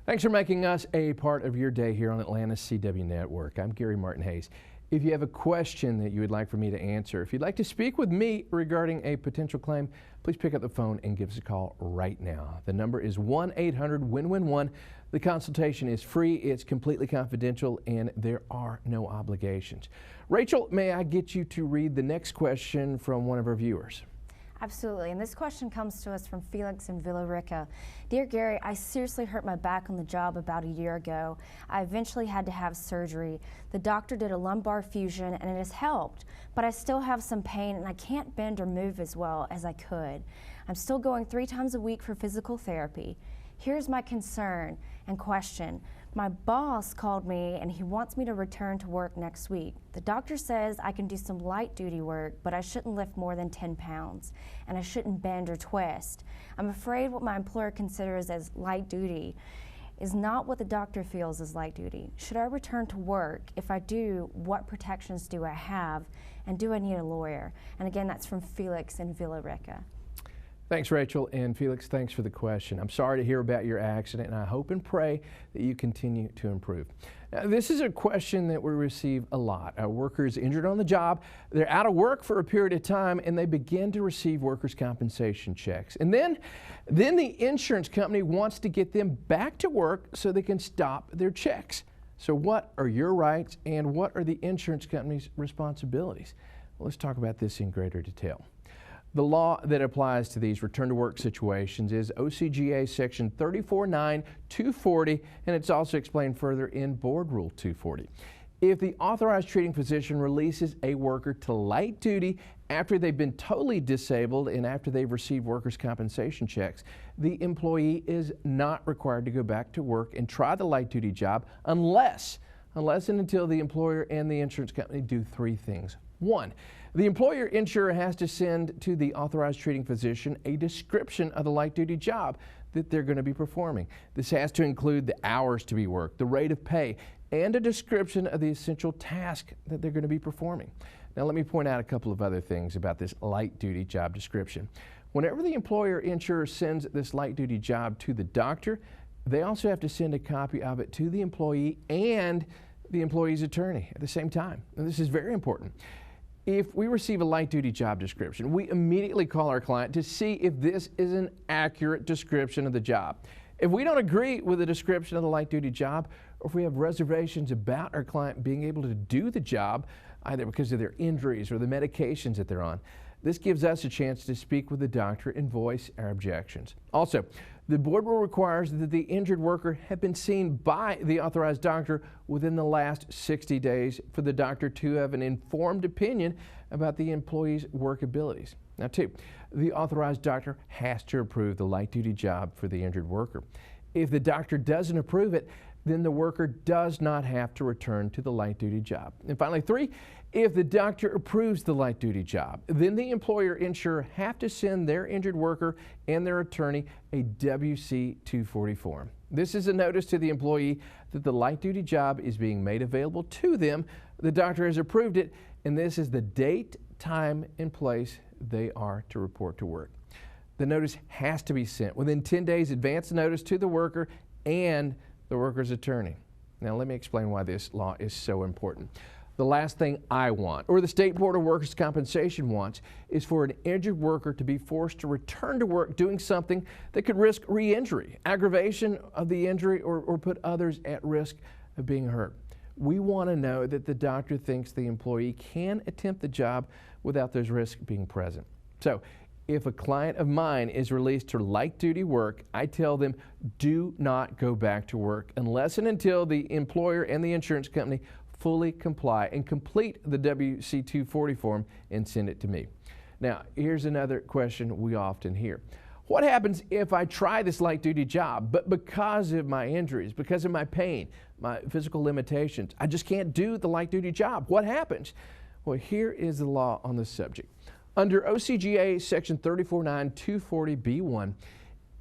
Thanks for making us a part of your day here on Atlanta's CW Network. I'm Gary Martin Hayes. If you have a question that you would like for me to answer, if you'd like to speak with me regarding a potential claim, please pick up the phone and give us a call right now. The number is 1-800-WIN-WIN-1. The consultation is free, it's completely confidential, and there are no obligations. Rachel, may I get you to read the next question from one of our viewers? Absolutely, and this question comes to us from Felix in Villa Rica. Dear Gary, I seriously hurt my back on the job about a year ago. I eventually had to have surgery. The doctor did a lumbar fusion and it has helped, but I still have some pain and I can't bend or move as well as I could. I'm still going 3 times a week for physical therapy. Here's my concern and question. My boss called me and he wants me to return to work next week. The doctor says I can do some light duty work, but I shouldn't lift more than 10 pounds and I shouldn't bend or twist. I'm afraid what my employer considers as light duty is not what the doctor feels is light duty. Should I return to work? If I do, what protections do I have? And do I need a lawyer? And again, that's from Felix in Villa Rica. Thanks, Rachel, and Felix, thanks for the question. I'm sorry to hear about your accident, and I hope and pray that you continue to improve. Now, this is a question that we receive a lot. A worker is injured on the job, they're out of work for a period of time, and they begin to receive workers' compensation checks. And then the insurance company wants to get them back to work so they can stop their checks. So what are your rights, and what are the insurance company's responsibilities? Well, let's talk about this in greater detail. The law that applies to these return-to-work situations is OCGA Section 349240, and it's also explained further in Board Rule 240. If the authorized treating physician releases a worker to light duty after they've been totally disabled and after they've received workers' compensation checks, the employee is not required to go back to work and try the light duty job unless and until the employer and the insurance company do 3 things. 1, the employer insurer has to send to the authorized treating physician a description of the light duty job that they're going to be performing. This has to include the hours to be worked, the rate of pay, and a description of the essential task that they're going to be performing. Now let me point out a couple of other things about this light duty job description. Whenever the employer insurer sends this light duty job to the doctor, they also have to send a copy of it to the employee and the employee's attorney at the same time. Now, this is very important. If we receive a light duty job description, we immediately call our client to see if this is an accurate description of the job. If we don't agree with the description of the light duty job, or if we have reservations about our client being able to do the job, either because of their injuries or the medications that they're on, this gives us a chance to speak with the doctor and voice our objections. Also, the board rule requires that the injured worker have been seen by the authorized doctor within the last 60 days for the doctor to have an informed opinion about the employee's work abilities. Now, 2, the authorized doctor has to approve the light duty job for the injured worker. If the doctor doesn't approve it, then the worker does not have to return to the light duty job. And finally, 3, if the doctor approves the light duty job, then the employer insurer have to send their injured worker and their attorney a WC-240 form. This is a notice to the employee that the light duty job is being made available to them. The doctor has approved it, and this is the date, time, and place they are to report to work. The notice has to be sent within 10 days advance notice to the worker and the worker's attorney. Now let me explain why this law is so important. The last thing I want, or the State Board of Workers' Compensation wants, is for an injured worker to be forced to return to work doing something that could risk re-injury, aggravation of the injury, or put others at risk of being hurt. We want to know that the doctor thinks the employee can attempt the job without those risks being present. So, if a client of mine is released to light duty work, I tell them do not go back to work unless and until the employer and the insurance company fully comply and complete the WC-240 form and send it to me. Now, here's another question we often hear. What happens if I try this light duty job, but because of my injuries, because of my pain, my physical limitations, I just can't do the light duty job? What happens? Well, here is the law on the subject. Under OCGA Section 349240B1,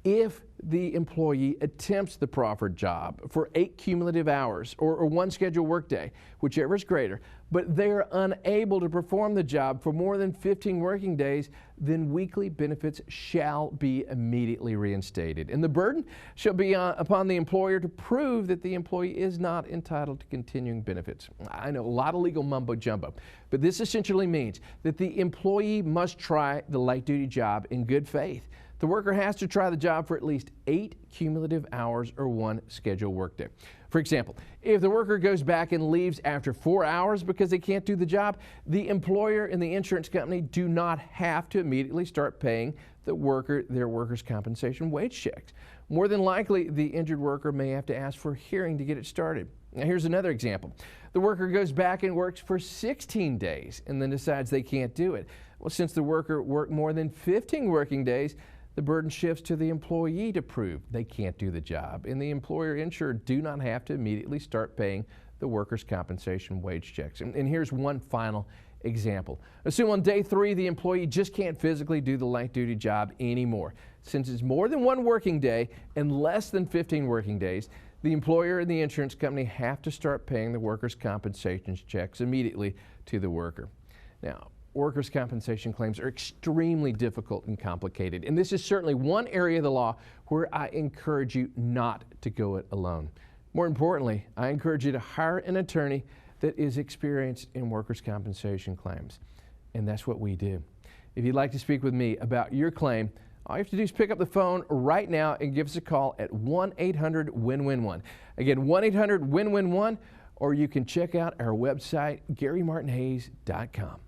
If the employee attempts the proffered job for 8 cumulative hours or 1 scheduled workday, whichever is greater, but they are unable to perform the job for more than 15 working days, then weekly benefits shall be immediately reinstated. And the burden shall be upon the employer to prove that the employee is not entitled to continuing benefits. I know a lot of legal mumbo jumbo, but this essentially means that the employee must try the light duty job in good faith. The worker has to try the job for at least 8 cumulative hours or 1 scheduled workday. For example, if the worker goes back and leaves after 4 hours because they can't do the job, the employer and the insurance company do not have to immediately start paying the worker their workers' compensation wage checks. More than likely, the injured worker may have to ask for a hearing to get it started. Now, here's another example. The worker goes back and works for 16 days and then decides they can't do it. Well, since the worker worked more than 15 working days, the burden shifts to the employee to prove they can't do the job, and the employer insured do not have to immediately start paying the workers' compensation wage checks. And here's one final example. Assume on day 3 the employee just can't physically do the light duty job anymore. Since it's more than 1 working day and less than 15 working days, the employer and the insurance company have to start paying the workers' compensation checks immediately to the worker. Now, workers' compensation claims are extremely difficult and complicated, and this is certainly one area of the law where I encourage you not to go it alone. More importantly, I encourage you to hire an attorney that is experienced in workers' compensation claims, and that's what we do. If you'd like to speak with me about your claim, all you have to do is pick up the phone right now and give us a call at 1-800-WIN-WIN-1. Again, 1-800-WIN-WIN-1, or you can check out our website, GaryMartinHayes.com.